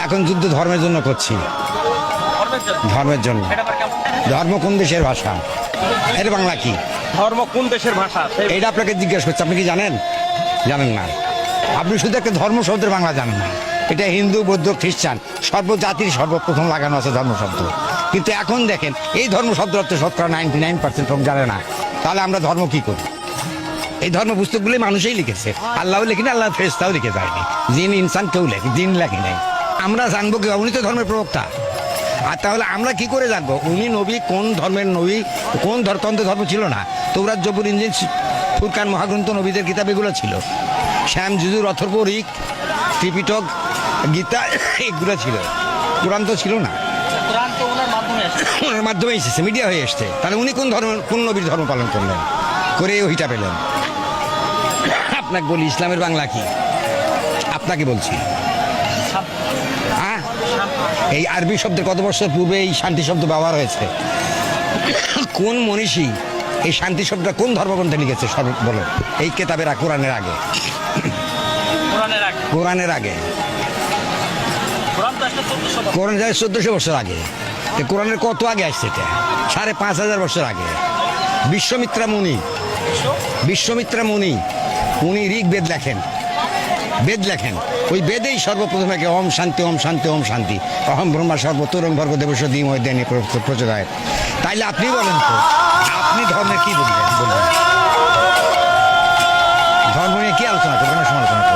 এখন যুদ্ধ ধর্মের জন্য করছি, ধর্মের জন্য। ধর্ম কোন দেশের ভাষা? এর বাংলা কি? ধর্ম কোন দেশের ভাষা? এটা আপনাকে জিজ্ঞেস করছি, আপনি কি জানেন? জানেন না। আপনি শুধু একটা ধর্ম শব্দের বাংলা জানেন না। এটা হিন্দু, বৌদ্ধ, খ্রিস্টান সর্বজাতির সর্বপ্রথম লাগানো আছে ধর্ম শব্দ। কিন্তু এখন দেখেন এই ধর্ম শব্দ অর্থ শতকরা 99% লোক জানে না। তাহলে আমরা ধর্ম কি করি? এই ধর্ম পুস্তকগুলি মানুষই লিখেছে, আল্লাহ লিখিনি, আল্লাহ ফেরেশতাও লিখে যায়নি। জিন ইনসান কেউ লেখে, জিন লেখে নাই। আমরা জানবো কি? উনি তো ধর্মের প্রবক্তা। আর তাহলে আমরা কি করে জানবো উনি নবী, কোন ধর্মের নবী, কোন তন্ত্র ধর্ম ছিল না? তৌরাত, জবুর, ইনজিল, ফুরকান, মহাগ্রন্থ নবীদের কিতাব এগুলো ছিল। শ্যাম, যজুর, অথর্ব, ঋক, ত্রিপিটক, গীতা এগুলো ছিল। কোরআন তো ছিল না, ওনার মাধ্যমে এসেছে, মিডিয়া হয়ে এসছে। তাহলে উনি কোন ধর্ম, কোন নবীর ধর্ম পালন করলেন, করে ওইটা পেলেন? আপনাকে বলি ইসলামের বাংলা কি? আপনাকে বলছি, হ্যাঁ, এই আরবি শব্দের কত বছর পূর্বে এই শান্তি শব্দ ব্যবহার হয়েছে? কোন মনীষী এই শান্তি শব্দটা কোন ধর্মগ্রন্থে লিখেছে সব বলো? এই কেতাবের কোরআনের আগে, কোরআনের আগে। কোরআন যায় 1400 বছর আগে। কোরআনের কত আগে আসছে? এটা 5500 বছর আগে। বিশ্বমিত্রা মুনি, বিশ্বমিত্রা মুনি, উনি ঋগ্বেদ লেখেন, বেদ লেখেন। ওই বেদেই সর্বপ্রথম একে ওম শান্তি, ওম শান্তি, ওম শান্তি, অহম ব্রহ্মা সর্বতরং ভর্গ দেবস্ব দিময় দেনি প্রচোদয়। তাইলে আপনি বলেন তো, আপনি ধর্মের কি বলবেন? বলবেন ধর্ম নিয়ে কি আলোচনা করবেন, সমালোচনা করবেন?